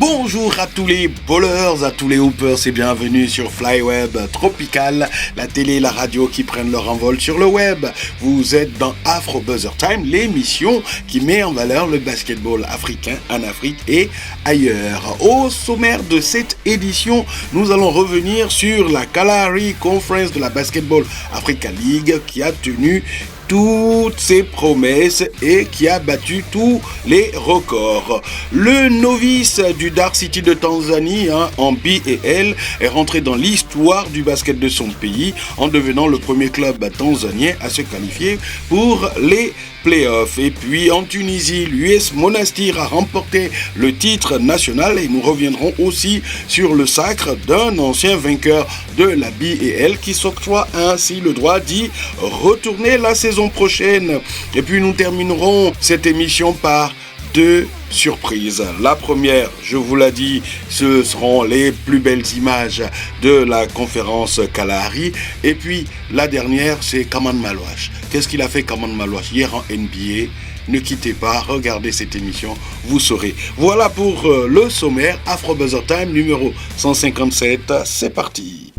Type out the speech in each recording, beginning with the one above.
Bonjour à tous les bowlers, à tous les hoopers et bienvenue sur Flyweb Tropical, la télé et la radio qui prennent leur envol sur le web. Vous êtes dans Afro Buzzer Time, l'émission qui met en valeur le basketball africain en Afrique et ailleurs. Au sommaire de cette édition, nous allons revenir sur la Kalahari Conference de la Basketball Africa League qui a tenu toutes ses promesses et qui a battu tous les records. Le novice du Dar City de Tanzanie en BAL est rentré dans l'histoire du basket de son pays en devenant le premier club tanzanien à se qualifier pour les playoffs. Et puis en Tunisie, l'US Monastir a remporté le titre national et nous reviendrons aussi sur le sacre d'un ancien vainqueur de la BAL qui s'octroie ainsi le droit d'y retourner la saison prochaine. Et puis nous terminerons cette émission par deux surprises. La première, je vous l'ai dit, ce seront les plus belles images de la conférence Kalahari. Et puis la dernière, c'est Kaman Malouache. Qu'est-ce qu'il a fait Kaman Malouache hier en NBA? Ne quittez pas, regardez cette émission, vous saurez. Voilà pour le sommaire Afro Buzzer Time numéro 157. C'est parti.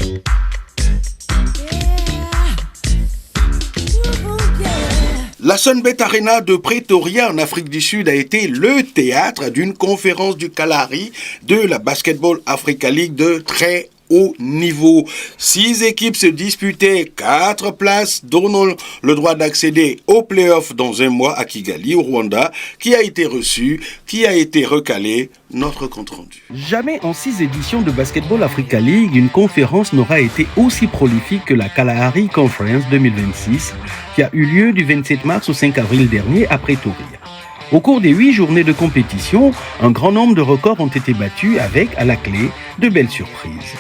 La Sunbet Arena de Pretoria en Afrique du Sud a été le théâtre d'une conférence du Kalahari de la Basketball Africa League de très haut niveau. 6 équipes se disputaient 4 places, donnant le droit d'accéder aux playoffs dans un mois à Kigali, au Rwanda, qui a été reçu, qui a été recalé. Notre compte rendu. Jamais en 6 éditions de Basketball Africa League, une conférence n'aura été aussi prolifique que la Kalahari Conference 2026, qui a eu lieu du 27 mars au 5 avril dernier à Pretoria. Au cours des 8 journées de compétition, un grand nombre de records ont été battus avec, à la clé, de belles surprises.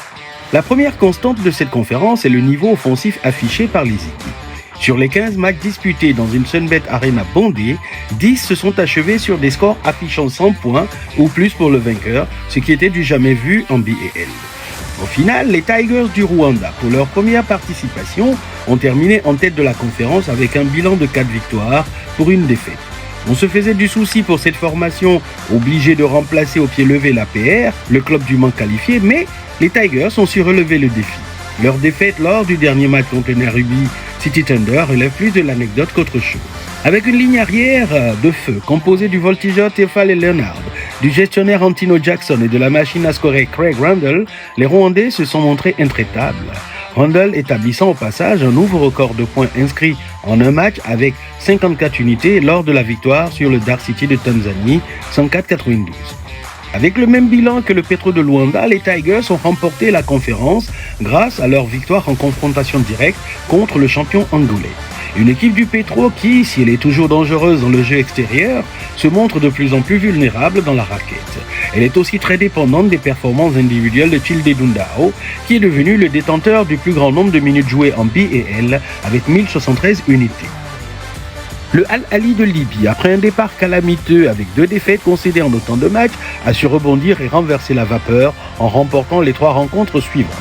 La première constante de cette conférence est le niveau offensif affiché par les équipes. Sur les 15 matchs disputés dans une Sunbet Arena bondée, 10 se sont achevés sur des scores affichant 100 points ou plus pour le vainqueur, ce qui était du jamais vu en BAL. Au final, les Tigers du Rwanda, pour leur première participation, ont terminé en tête de la conférence avec un bilan de 4 victoires pour une défaite. On se faisait du souci pour cette formation, obligée de remplacer au pied levé l'APR, le club du Mans qualifié, mais les Tigers ont su relever le défi. Leur défaite lors du dernier match contre les Nairobi City Thunder relève plus de l'anecdote qu'autre chose. Avec une ligne arrière de feu composée du voltigeur Théophile Leonard, du gestionnaire Antino Jackson et de la machine à scorer Craig Randall, les Rwandais se sont montrés intraitables. Randall établissant au passage un nouveau record de points inscrits en un match avec 54 unités lors de la victoire sur le Dar City de Tanzanie 104-92. Avec le même bilan que le Petro de Luanda, les Tigers ont remporté la conférence grâce à leur victoire en confrontation directe contre le champion angolais. Une équipe du Petro qui, si elle est toujours dangereuse dans le jeu extérieur, se montre de plus en plus vulnérable dans la raquette. Elle est aussi très dépendante des performances individuelles de Childe Dundao, qui est devenu le détenteur du plus grand nombre de minutes jouées en BAL avec 1073 unités. Le Al-Ali de Libye, après un départ calamiteux avec 2 défaites concédées en autant de matchs, a su rebondir et renverser la vapeur en remportant les 3 rencontres suivantes.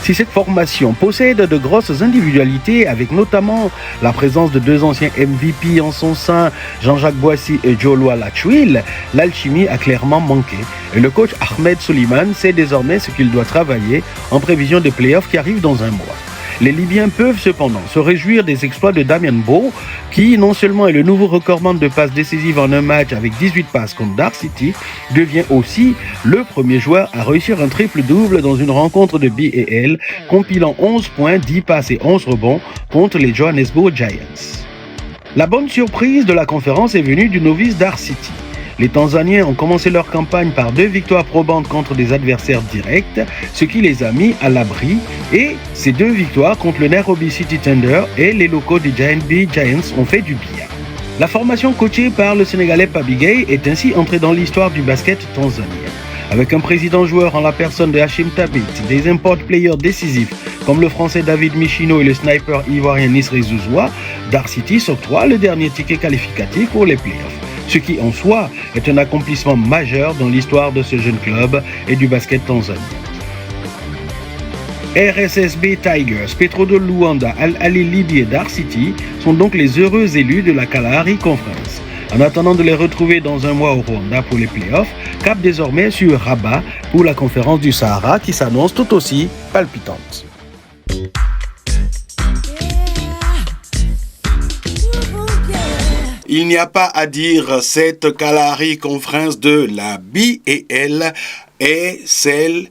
Si cette formation possède de grosses individualités, avec notamment la présence de 2 anciens MVP en son sein, Jean-Jacques Boissy et Jolwa Lachouil, l'alchimie a clairement manqué. Et le coach Ahmed Soliman sait désormais ce qu'il doit travailler en prévision des playoffs qui arrivent dans un mois. Les Libyens peuvent cependant se réjouir des exploits de Damian Bowe, qui non seulement est le nouveau recordman de passes décisives en un match avec 18 passes contre Dar City, devient aussi le premier joueur à réussir un triple-double dans une rencontre de BAL, compilant 11 points, 10 passes et 11 rebonds contre les Johannesburg Giants. La bonne surprise de la conférence est venue du novice Dar City. Les Tanzaniens ont commencé leur campagne par 2 victoires probantes contre des adversaires directs, ce qui les a mis à l'abri, et ces 2 victoires contre le Nairobi City Thunder et les locaux des Giants ont fait du bien. La formation coachée par le Sénégalais Pabigay est ainsi entrée dans l'histoire du basket tanzanien. Avec un président joueur en la personne de Hachim Tabit, des import players décisifs comme le français David Michino et le sniper ivoirien Nisri Zouzoua, Dar City s'octroie le dernier ticket qualificatif pour les playoffs. Ce qui en soi est un accomplissement majeur dans l'histoire de ce jeune club et du basket tanzanien. RSSB Tigers, Petro de Luanda, Al-Ali Libye et Dar City sont donc les heureux élus de la Kalahari Conference. En attendant de les retrouver dans un mois au Rwanda pour les playoffs, cap désormais sur Rabat pour la conférence du Sahara qui s'annonce tout aussi palpitante. Il n'y a pas à dire, cette Kalahari Conference de la BAL est celle,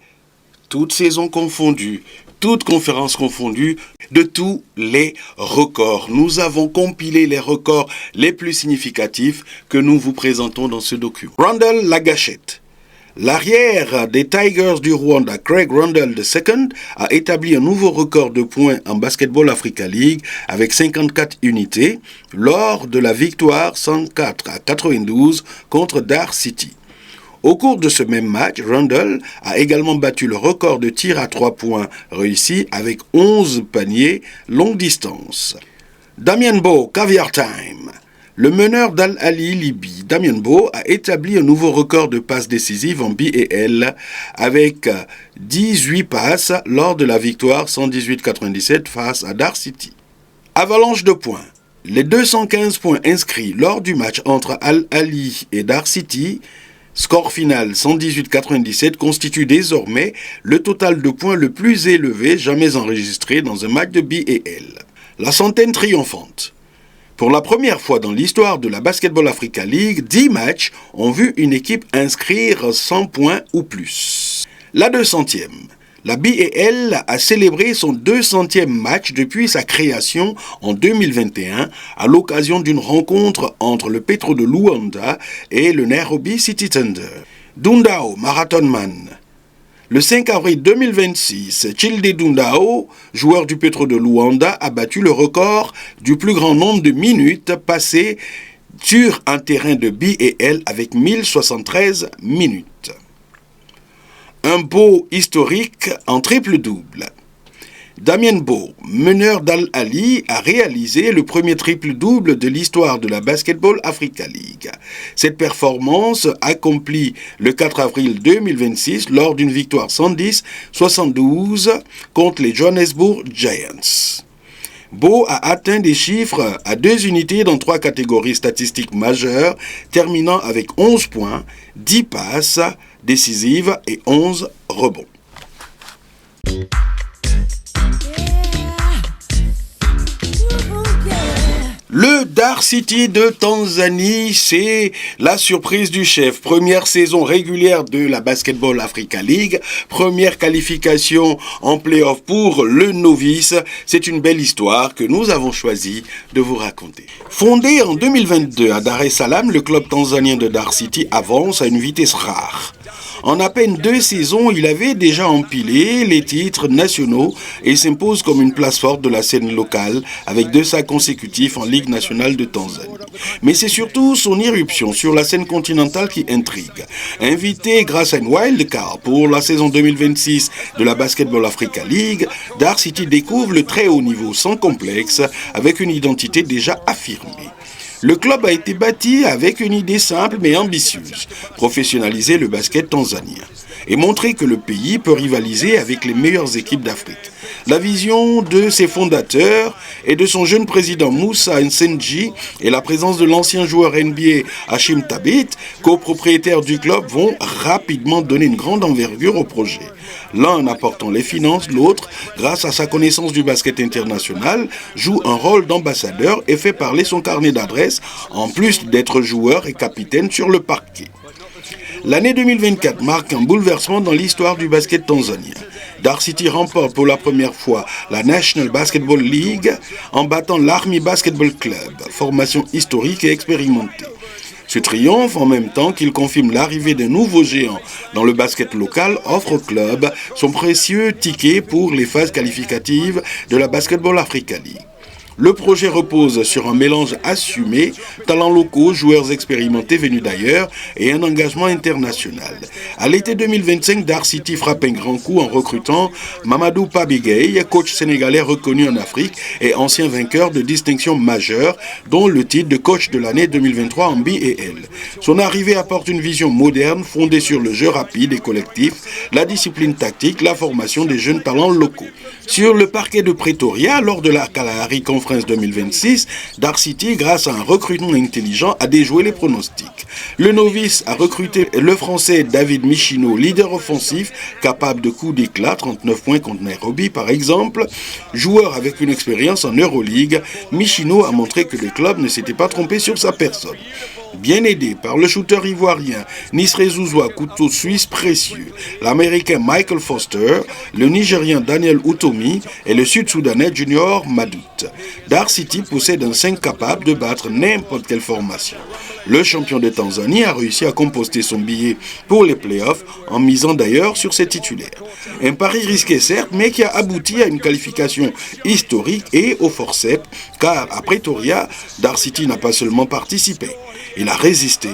toutes saisons confondues, toutes conférences confondues, de tous les records. Nous avons compilé les records les plus significatifs que nous vous présentons dans ce document. Randall Lagachette. L'arrière des Tigers du Rwanda, Craig Randall II, a établi un nouveau record de points en Basketball Africa League avec 54 unités lors de la victoire 104-92 contre Dar City. Au cours de ce même match, Randall a également battu le record de tir à 3 points réussi avec 11 paniers longue distance. Damien Bowe, Caviar Time. Le meneur d'Al-Ali Libye, Damien Bowe, a établi un nouveau record de passes décisives en BAL avec 18 passes lors de la victoire 118-97 face à Dar City. Avalanche de points. Les 215 points inscrits lors du match entre Al-Ali et Dar City, score final 118-97, constitue désormais le total de points le plus élevé jamais enregistré dans un match de BAL. La centaine triomphante. Pour la première fois dans l'histoire de la Basketball Africa League, 10 matchs ont vu une équipe inscrire 100 points ou plus. La 200e. La BAL a célébré son 200e match depuis sa création en 2021 à l'occasion d'une rencontre entre le Petro de Luanda et le Nairobi City Thunder. Dundao Marathonman. Le 5 avril 2026, Childe Dundao, joueur du Petro de Luanda, a battu le record du plus grand nombre de minutes passées sur un terrain de BAL avec 1073 minutes. Un beau historique en triple-double. Damien Bowe, meneur d'Al-Ali, a réalisé le premier triple-double de l'histoire de la Basketball Africa League. Cette performance, accomplie le 4 avril 2026 lors d'une victoire 110-72 contre les Johannesburg Giants. Bowe a atteint des chiffres à 2 unités dans 3 catégories statistiques majeures, terminant avec 11 points, 10 passes décisives et 11 rebonds. Le Dar City de Tanzanie, c'est la surprise du chef. Première saison régulière de la Basketball Africa League, première qualification en play-off pour le novice. C'est une belle histoire que nous avons choisi de vous raconter. Fondé en 2022 à Dar es Salaam, le club tanzanien de Dar City avance à une vitesse rare. En à peine 2 saisons, il avait déjà empilé les titres nationaux et s'impose comme une place forte de la scène locale avec 2 sacs consécutifs en Ligue nationale de Tanzanie. Mais c'est surtout son irruption sur la scène continentale qui intrigue. Invité grâce à une wildcard pour la saison 2026 de la Basketball Africa League, Dar City découvre le très haut niveau sans complexe avec une identité déjà affirmée. Le club a été bâti avec une idée simple mais ambitieuse, professionnaliser le basket tanzanien et montrer que le pays peut rivaliser avec les meilleures équipes d'Afrique. La vision de ses fondateurs et de son jeune président Moussa Nsenji et la présence de l'ancien joueur NBA Hashim Thabit, copropriétaire du club, vont rapidement donner une grande envergure au projet. L'un en apportant les finances, l'autre, grâce à sa connaissance du basket international, joue un rôle d'ambassadeur et fait parler son carnet d'adresses, en plus d'être joueur et capitaine sur le parquet. L'année 2024 marque un bouleversement dans l'histoire du basket tanzanien. Dar City remporte pour la première fois la National Basketball League en battant l'Army Basketball Club, formation historique et expérimentée. Ce triomphe, en même temps qu'il confirme l'arrivée d'un nouveau géant dans le basket local, offre au club son précieux ticket pour les phases qualificatives de la Basketball Africa League. Le projet repose sur un mélange assumé, talents locaux, joueurs expérimentés venus d'ailleurs et un engagement international. À l'été 2025, Dar City frappe un grand coup en recrutant Mamadou Pabigay, coach sénégalais reconnu en Afrique et ancien vainqueur de distinctions majeures, dont le titre de coach de l'année 2023 en BAL. Son arrivée apporte une vision moderne fondée sur le jeu rapide et collectif, la discipline tactique, la formation des jeunes talents locaux. Sur le parquet de Pretoria, lors de la Kalahari Conference Conference 2026, Dark City, grâce à un recrutement intelligent, a déjoué les pronostics. Le novice a recruté le Français David Michino, leader offensif, capable de coups d'éclat, 39 points contre Nairobi par exemple. Joueur avec une expérience en Euroleague, Michino a montré que le club ne s'était pas trompé sur sa personne. Bien aidé par le shooter ivoirien Nisre Zouzoua, couteau suisse précieux, l'américain Michael Foster, le nigérien Daniel Utomi et le sud-soudanais Junior Madout. Dark City possède un 5 capable de battre n'importe quelle formation. Le champion de Tanzanie a réussi à composter son billet pour les playoffs en misant d'ailleurs sur ses titulaires. Un pari risqué certes, mais qui a abouti à une qualification historique et au forceps, car à Pretoria, Dark City n'a pas seulement participé. Il a résisté,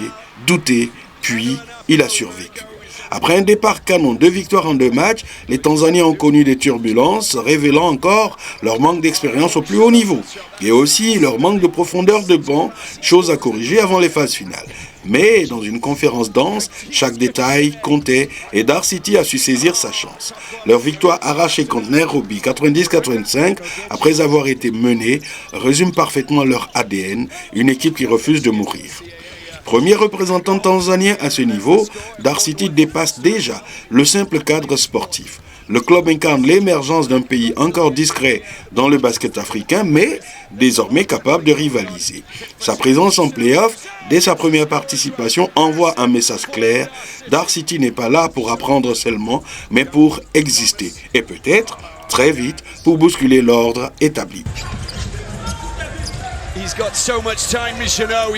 douté, puis il a survécu. Après un départ canon, 2 victoires en 2 matchs, les Tanzaniens ont connu des turbulences, révélant encore leur manque d'expérience au plus haut niveau. Et aussi leur manque de profondeur de banc, chose à corriger avant les phases finales. Mais dans une conférence dense, chaque détail comptait et Dark City a su saisir sa chance. Leur victoire arrachée contre Nairobi 90-85, après avoir été menée, résume parfaitement leur ADN, une équipe qui refuse de mourir. Premier représentant tanzanien à ce niveau, Dark City dépasse déjà le simple cadre sportif. Le club incarne l'émergence d'un pays encore discret dans le basket africain, mais désormais capable de rivaliser. Sa présence en play-off, dès sa première participation, envoie un message clair. Dark City n'est pas là pour apprendre seulement, mais pour exister. Et peut-être, très vite, pour bousculer l'ordre établi. He's got so much time, Michino.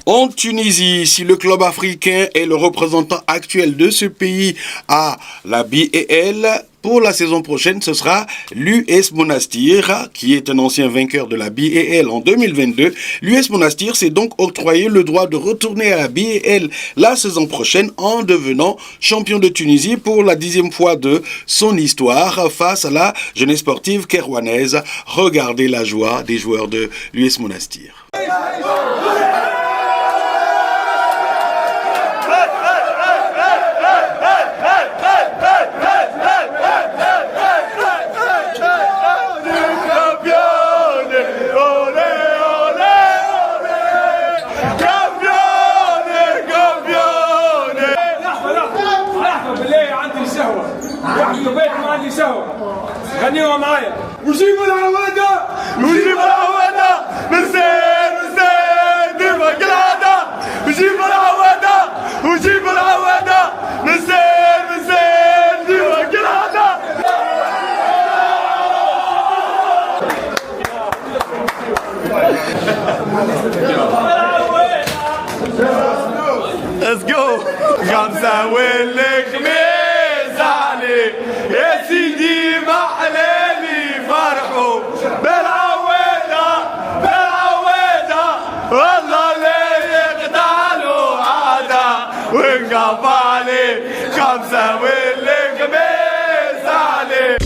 En Tunisie, si le club africain est le représentant actuel de ce pays à la BAL, pour la saison prochaine, ce sera l'US Monastir, qui est un ancien vainqueur de la BAL en 2022. L'US Monastir s'est donc octroyé le droit de retourner à la BAL la saison prochaine en devenant champion de Tunisie pour la 10e fois de son histoire face à la jeunesse sportive kérouanaise. Regardez la joie des joueurs de l'US Monastir. غنيوها معايا وجيبوا العوادة وجيبوا العوادة بالزين بالزين ديما قلعادة وجيبوا العوادة وجيبوا العوادة بالزين بالزين ديما قلعادة. Let's go. خمسة والخميس علي يا سيدي محلالي فرحوا بالعوادة بالعوادة والله لا يقطعوا عادة ونقف علي خمسة والخميس علي.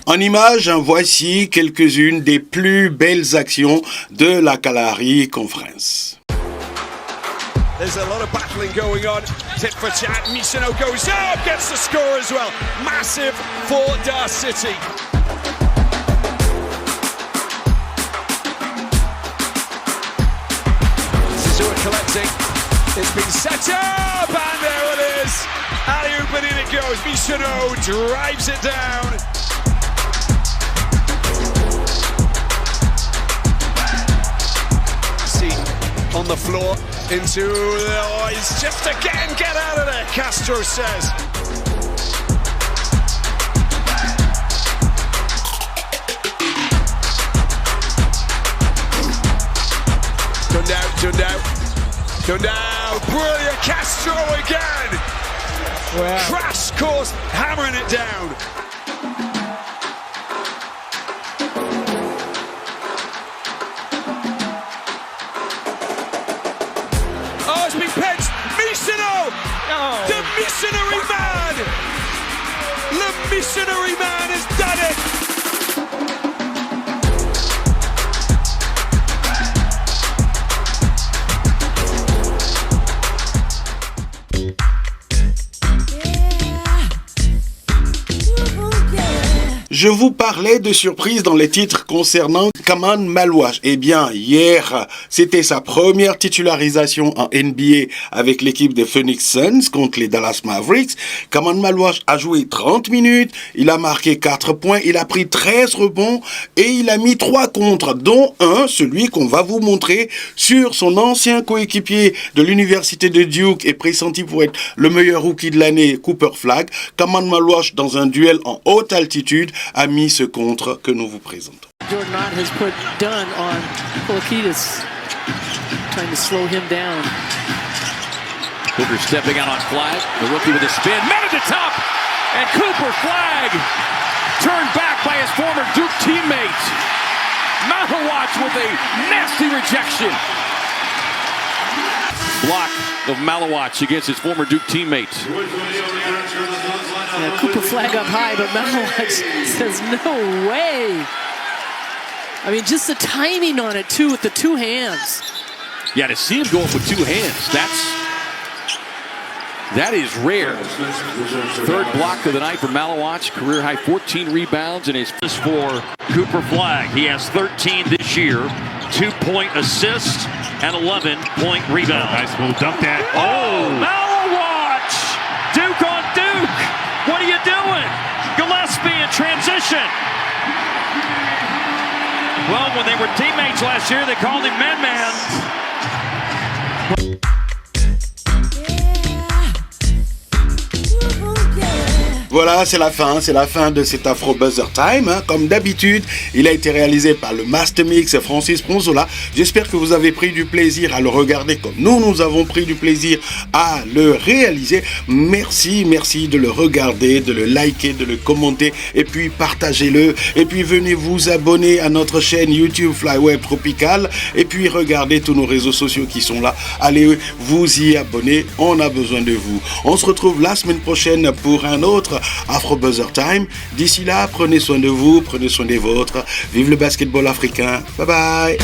En image, voici quelques-unes des plus belles actions de la Kalahari Conference. There's a lot of battling going on. Tit for chat. Michino goes up, gets the score as well. Massive for Dark City. Zouzoua collecting. It's been set up, and there it is. Alley-oop, and in it goes. Michino drives it down. On the floor, into the... Oh, he's just again, get out of there, Castro says. Done down, brilliant, Castro again. Wow. Crash course, hammering it down. The missionary man! The missionary man has done it! Je vous parlais de surprise dans les titres concernant Kaman Malouache. Eh bien, hier, c'était sa première titularisation en NBA avec l'équipe des Phoenix Suns contre les Dallas Mavericks. Kaman Malouache a joué 30 minutes, il a marqué 4 points, il a pris 13 rebonds et il a mis 3 contres, dont un, celui qu'on va vous montrer sur son ancien coéquipier de l'université de Duke et pressenti pour être le meilleur rookie de l'année, Cooper Flagg. Kaman Malouache, dans un duel en haute altitude, a mis ce contre que nous vous présentons. Jordan Knott has put done on Kolokides, trying to slow him down. Cooper stepping out on Flagg, the rookie with a spin, met at the top, and Cooper Flagg turned back by his former Duke teammate. Malouache with a nasty rejection. Block of Malouache against his former Duke teammate. Yeah, Cooper Flagg up high, but Malouache says no way. I mean, just the timing on it too with the two hands. Yeah, to see him go up with two hands, that is rare. Third block of the night for Malouache, career high 14 rebounds and his first for Cooper Flagg. He has 13 this year, 2-point assists and 11-point rebounds. Nice move, dunked that. Oh, Malouache! Duke on Duke! What are you doing? Gillespie in transition. Well, when they were teammates last year, they called him Man-Man. Voilà, c'est la fin de cet Afro Buzzer Time. Comme d'habitude, il a été réalisé par le Master Mix Francis Ponzola. J'espère que vous avez pris du plaisir à le regarder comme nous avons pris du plaisir à le réaliser. Merci de le regarder, de le liker, de le commenter et puis partagez-le. Et puis venez vous abonner à notre chaîne YouTube Flyweb Tropical et puis regardez tous nos réseaux sociaux qui sont là. Allez vous y abonner, on a besoin de vous. On se retrouve la semaine prochaine pour un autre Afro Buzzer Time. D'ici là, prenez soin de vous, prenez soin des vôtres. Vive le basketball africain. Bye bye.